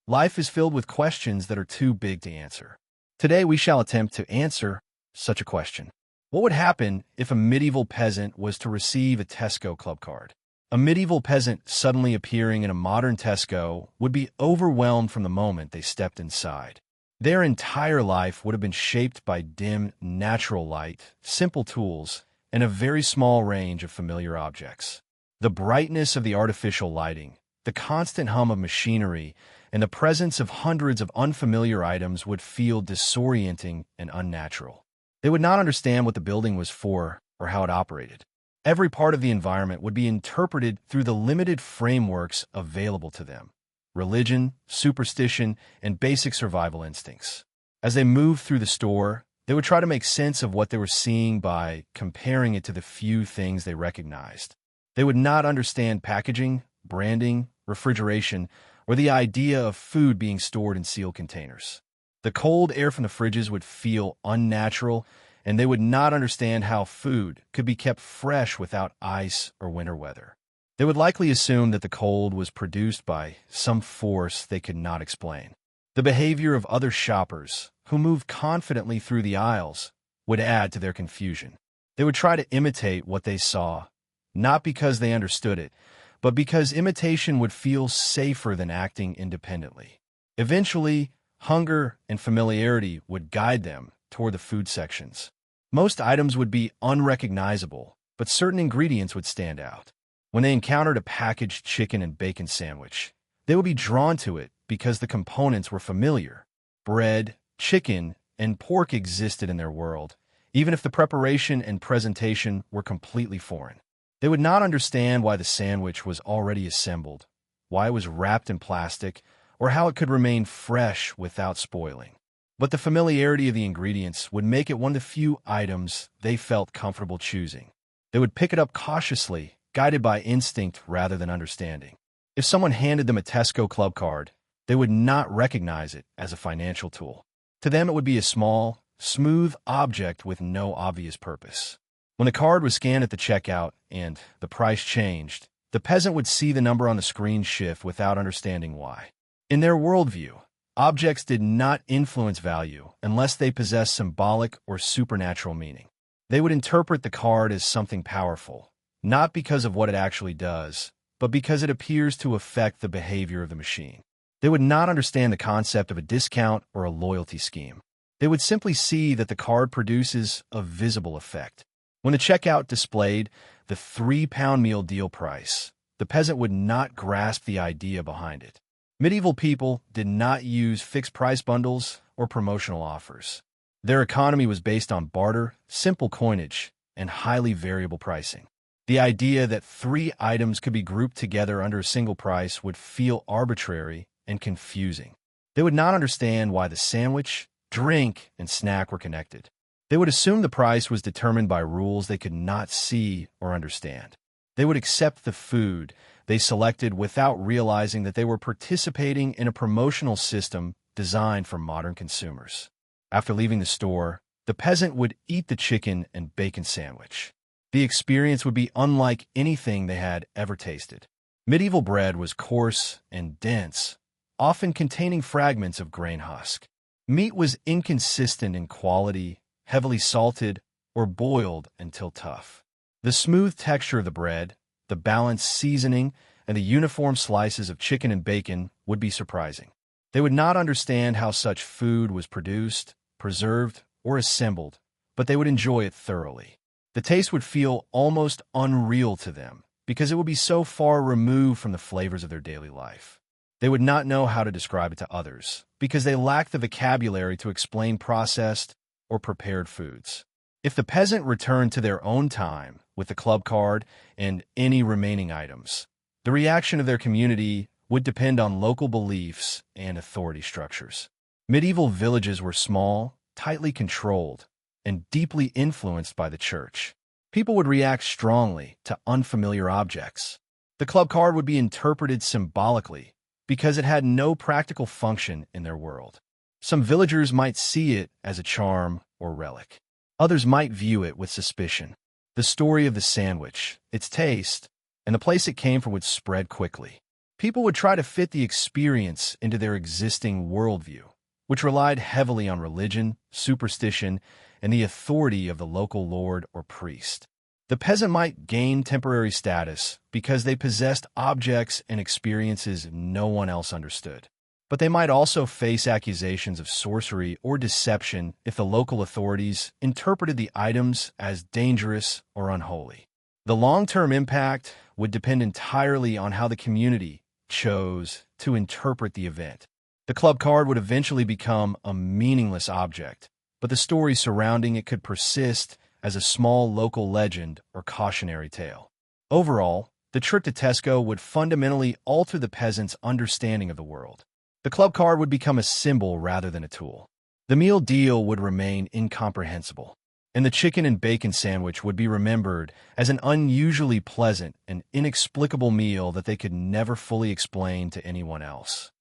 Life is filled with questions that are too big to answer. Today we shall attempt to answer such a question. What would happen if a medieval peasant was to receive a Tesco Clubcard? A medieval peasant suddenly appearing in a modern Tesco would be overwhelmed from the moment they stepped inside. Their entire life would have been shaped by dim, natural light, simple tools, and a very small range of familiar objects. The brightness of the artificial lighting, the constant hum of machinery, and the presence of hundreds of unfamiliar items would feel disorienting and unnatural. They would not understand what the building was for or how it operated. Every part of the environment would be interpreted through the limited frameworks available to them: religion, superstition, and basic survival instincts. As they moved through the store, they would try to make sense of what they were seeing by comparing it to the few things they recognized. They would not understand packaging, branding, refrigeration, or the idea of food being stored in sealed containers. The cold air from the fridges would feel unnatural, and they would not understand how food could be kept fresh without ice or winter weather. They would likely assume that the cold was produced by some force they could not explain. The behavior of other shoppers, who moved confidently through the aisles, would add to their confusion. They would try to imitate what they saw, not because they understood it, but because imitation would feel safer than acting independently. Eventually, hunger and familiarity would guide them toward the food sections. Most items would be unrecognizable, but certain ingredients would stand out. When they encountered a packaged chicken and bacon sandwich, they would be drawn to it because the components were familiar. Bread, chicken, and pork existed in their world, even if the preparation and presentation were completely foreign. They would not understand why the sandwich was already assembled, why it was wrapped in plastic, or how it could remain fresh without spoiling. But the familiarity of the ingredients would make it one of the few items they felt comfortable choosing. They would pick it up cautiously, guided by instinct rather than understanding. If someone handed them a Tesco Clubcard, they would not recognize it as a financial tool. To them, it would be a small, smooth object with no obvious purpose. When the card was scanned at the checkout and the price changed, the peasant would see the number on the screen shift without understanding why. In their worldview, objects did not influence value unless they possessed symbolic or supernatural meaning. They would interpret the card as something powerful, not because of what it actually does, but because it appears to affect the behavior of the machine. They would not understand the concept of a discount or a loyalty scheme. They would simply see that the card produces a visible effect. When the checkout displayed the £3 meal deal price, the peasant would not grasp the idea behind it. Medieval people did not use fixed price bundles or promotional offers. Their economy was based on barter, simple coinage, and highly variable pricing. The idea that 3 items could be grouped together under a single price would feel arbitrary and confusing. They would not understand why the sandwich, drink, and snack were connected. They would assume the price was determined by rules they could not see or understand. They would accept the food they selected without realizing that they were participating in a promotional system designed for modern consumers. After leaving the store, the peasant would eat the chicken and bacon sandwich. The experience would be unlike anything they had ever tasted. Medieval bread was coarse and dense, often containing fragments of grain husk. Meat was inconsistent in quality, heavily salted, or boiled until tough. The smooth texture of the bread, the balanced seasoning, and the uniform slices of chicken and bacon would be surprising. They would not understand how such food was produced, preserved, or assembled, but they would enjoy it thoroughly. The taste would feel almost unreal to them because it would be so far removed from the flavors of their daily life. They would not know how to describe it to others because they lacked the vocabulary to explain processed or prepared foods. If the peasant returned to their own time with the club card and any remaining items, the reaction of their community would depend on local beliefs and authority structures. Medieval villages were small, tightly controlled, and deeply influenced by the church. People would react strongly to unfamiliar objects. The club card would be interpreted symbolically because it had no practical function in their world. Some villagers might see it as a charm or relic. Others might view it with suspicion. The story of the sandwich, its taste, and the place it came from would spread quickly. People would try to fit the experience into their existing worldview, which relied heavily on religion, superstition, and the authority of the local lord or priest. The peasant might gain temporary status because they possessed objects and experiences no one else understood. But they might also face accusations of sorcery or deception if the local authorities interpreted the items as dangerous or unholy. The long-term impact would depend entirely on how the community chose to interpret the event. The club card would eventually become a meaningless object, but the story surrounding it could persist as a small local legend or cautionary tale. Overall, the trip to Tesco would fundamentally alter the peasant's understanding of the world. The club card would become a symbol rather than a tool. The meal deal would remain incomprehensible, and the chicken and bacon sandwich would be remembered as an unusually pleasant and inexplicable meal that they could never fully explain to anyone else.